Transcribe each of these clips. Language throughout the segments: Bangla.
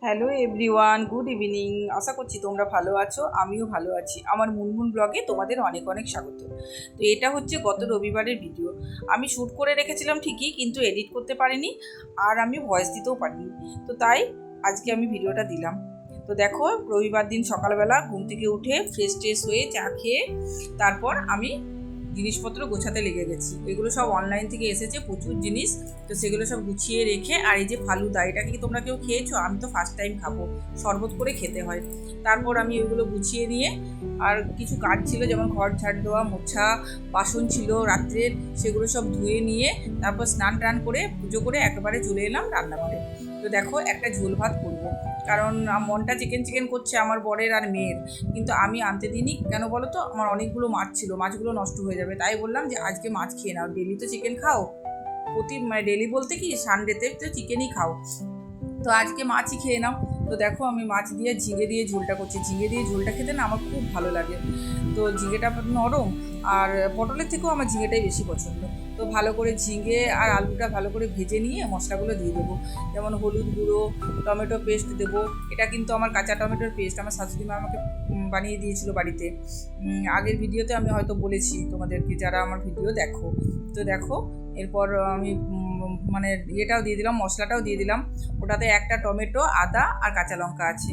Hello everyone, good evening. আশা করছি তোমরা ভালো আছো, আমিও ভালো আছি। আমার মুনমুন ব্লগে তোমাদের অনেক অনেক স্বাগত। তো এটা হচ্ছে গত রবিবারের ভিডিও। আমি শ্যুট করে রেখেছিলাম ঠিকই, কিন্তু এডিট করতে পারিনি আর আমি ভয়েস দিতেও পারিনি। তো তাই আজকে আমি ভিডিওটা দিলাম। তো দেখো, রবিবার দিন সকালবেলা ঘুম থেকে উঠে ফ্রেশ ট্রেশ হয়ে চা খেয়ে তারপর আমি জিনিসপত্র গোছাতে লেগে গেছি। এগুলো সব অনলাইন থেকে এসেছে, প্রচুর জিনিস। তো সেগুলো সব গুছিয়ে রেখে, আর এই যে ফালুদা, এটাকে কি তোমরা কেউ খেয়েছো? আমি তো ফার্স্ট টাইম খাবো। শরবত করে খেতে হয়। তারপর আমি ওইগুলো গুছিয়ে নিয়ে, আর কিছু কাজ ছিল, যেমন ঘর ঝাড় দেওয়া, মোছা, বাসন ছিল রাত্রের, সেগুলো সব ধুয়ে নিয়ে তারপর স্নান টান করে পুজো করে একেবারে চলে এলাম রান্নাঘরে। তো দেখো, একটা ঝোল ভাত করবো, কারণ মনটা চিকেন চিকেন করছে আমার বরের আর মেয়ের। কিন্তু আমি আনতে দিইনি, কেন বলো তো? আমার অনেকগুলো মাছ ছিল, মাছগুলো নষ্ট হয়ে যাবে। তাই বললাম যে আজকে মাছ খেয়ে নাও, ডেলি তো চিকেন খাও, ডেলি বলতে কি সানডেতে তো চিকেনই খাও, তো আজকে মাছই খেয়ে নাও। তো দেখো, আমি মাছ দিয়ে ঝিঙে দিয়ে ঝোলটা করছি। ঝিঙে দিয়ে ঝোলটা খেতে না আমার খুব ভালো লাগে। তো ঝিঙেটা নরম, আর পটলের থেকেও আমার ঝিঙেটাই বেশি পছন্দ। তো ভালো করে ঝিঙে আর আলুটা ভালো করে ভেজে নিয়ে মশলাগুলো দিয়ে দেবো, যেমন হলুদ গুঁড়ো, টমেটো পেস্ট দেবো। এটা কিন্তু আমার কাঁচা টমেটোর পেস্ট, আমার শাশুড়ি মা আমাকে বানিয়ে দিয়েছিল বাড়িতে। আগের ভিডিওতে আমি হয়তো বলেছি তোমাদেরকে, যারা আমার ভিডিও দেখো। তো দেখো, এরপর আমি মানে ইয়েটাও দিয়ে দিলাম, মশলাটাও দিয়ে দিলাম। ওটাতে একটা টমেটো, আদা আর কাঁচা লঙ্কা আছে।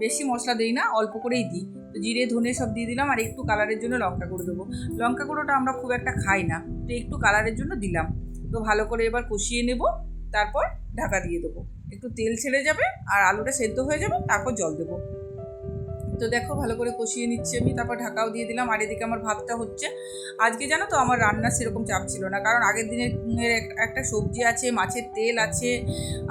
বেশি মশলা দিই না, অল্প করেই দিই। তো জিরে ধনে সব দিয়ে দিলাম, আর একটু কালারের জন্য লঙ্কা গুঁড়ো দেবো। লঙ্কা গুঁড়োটা আমরা খুব একটা খাই না, তো একটু কালারের জন্য দিলাম। তো ভালো করে এবার কষিয়ে নেব, তারপর ঢাকা দিয়ে দেবো। একটু তেল ছেড়ে যাবে আর আলুটা সেদ্ধ হয়ে যাবে, তারপর জল দেবো। তো দেখো, ভালো করে কষিয়ে নিচ্ছি আমি, তারপর ঢাকাও দিয়ে দিলাম। আর এদিকে আমার ভাতটা হচ্ছে। আজকে জানো তো, আমার রান্নার সেরকম চাপ ছিল না, কারণ আগের দিনের একটা সবজি আছে, মাছের তেল আছে,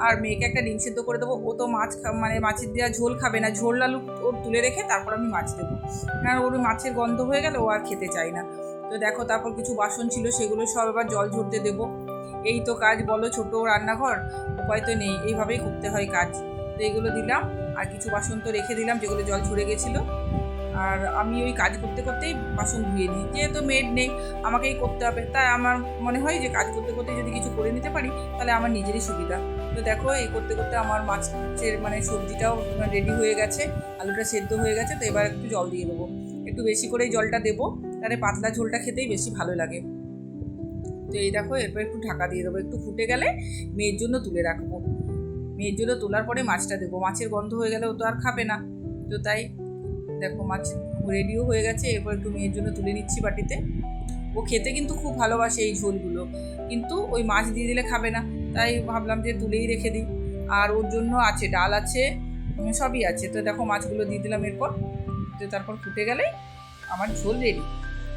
আর মেয়েকে একটা ডিম সেদ্ধ করে দেবো। ও তো মাছ মানে মাছের দেওয়া ঝোল খাবে না, ঝোল আলু ওর তুলে রেখে তারপর আমি মাছ দেবো, কারণ ওর মাছের গন্ধ হয়ে গেলে ও আর খেতে চায় না। তো দেখো, তারপর কিছু বাসন ছিল, সেগুলো সব এবার জল ঝরতে দেবো। এই তো কাজ, বলো, ছোটো রান্নাঘর, উপায় তো নেই, এইভাবেই করতে হয় কাজ। তো এইগুলো দিলাম, আর কিছু বাসন তো রেখে দিলাম যেগুলো জল ঝরে গেছিলো। আর আমি ওই কাজ করতে করতেই বাসন ধুয়ে নিই, যেহেতু মেড নেই, আমাকেই করতে হবে। তাই আমার মনে হয় যে কাজ করতে করতে যদি কিছু করে নিতে পারি, তাহলে আমার নিজেরই সুবিধা। তো দেখো, এই করতে করতে আমার মাছের মানে সবজিটাও রেডি হয়ে গেছে, আলুটা সেদ্ধ হয়ে গেছে। তো এবার একটু জল দিয়ে দেবো, একটু বেশি করেই জলটা দেবো, তাহলে পাতলা ঝোলটা খেতেই বেশি ভালো লাগে। তো এই দেখো, এরপর একটু ঢাকা দিয়ে দেবো, একটু ফুটে গেলে মেয়ের জন্য তুলে রাখবো। মেয়ের জন্য তোলার পরে মাছটা দেবো, মাছের গন্ধ হয়ে গেলে ও তো আর খাবে না। তো তাই দেখো, মাছ রেডিও হয়ে গেছে। এরপর একটু মেয়ের জন্য তুলে নিচ্ছি বাটিতে। ও খেতে কিন্তু খুব ভালোবাসে এই ঝোলগুলো, কিন্তু ওই মাছ দিয়ে দিলে খাবে না, তাই ভাবলাম যে তুলেই রেখে দিই। আর ওর জন্য আছে, ডাল আছে, সবই আছে। তো দেখো, মাছগুলো দিয়ে দিলাম এরপর। তো তারপর ফুটে গেলেই আমার ঝোল রেডি।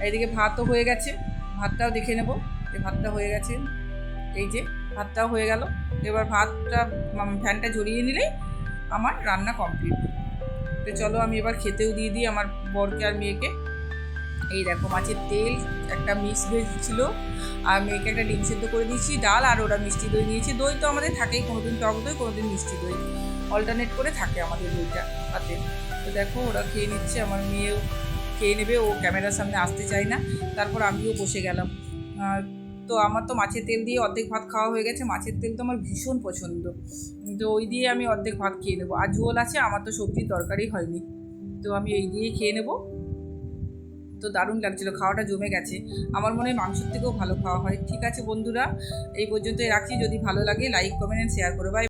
এইদিকে ভাতও হয়ে গেছে, ভাতটাও দেখে নেব যে ভাতটা হয়ে গেছে। এই যে ভাতটাও হয়ে গেল। এবার ভাতটা ফ্যানটা ঝরিয়ে নিলেই আমার রান্না কমপ্লিট। তো চলো, আমি এবার খেতেও দিয়ে দিই আমার বরকে আর মেয়েকে। এই দেখো, মাছের তেল, একটা মিক্স ভেজ ছিল, আর মেয়েকে একটা ডিম সেদ্ধ করে দিয়েছি, ডাল, আর ওরা মিষ্টি দই নিয়েছি। দই তো আমাদের থাকেই, কোনোদিন টক দই, কোনোদিন মিষ্টি দই, অল্টারনেট করে থাকে আমাদের দইটা হাতে। তো দেখো, ওরা খেয়ে নিচ্ছে, আমার মেয়েও খেয়ে নেবে, ও ক্যামেরার সামনে আসতে চায় না। তারপর আমিও বসে গেলাম। তো আমার তো মাছের তেল দিয়ে অর্ধেক ভাত খাওয়া হয়ে গেছে। মাছের তেল তো আমার ভীষণ পছন্দ, তো ওই দিয়ে আমি অর্ধেক ভাত খেয়ে নেবো। আর ঝোল আছে, আমার তো সবজির দরকারই হয়নি, তো আমি এই দিয়েই খেয়ে নেবো। তো দারুণ লাগছিলো, খাওয়াটা জমে গেছে। আমার মনে হয় মাংসের থেকেও ভালো খাওয়া হয়। ঠিক আছে বন্ধুরা, এই পর্যন্তই রাখছি। যদি ভালো লাগে লাইক, কমেন্ট, শেয়ার করো। বাই।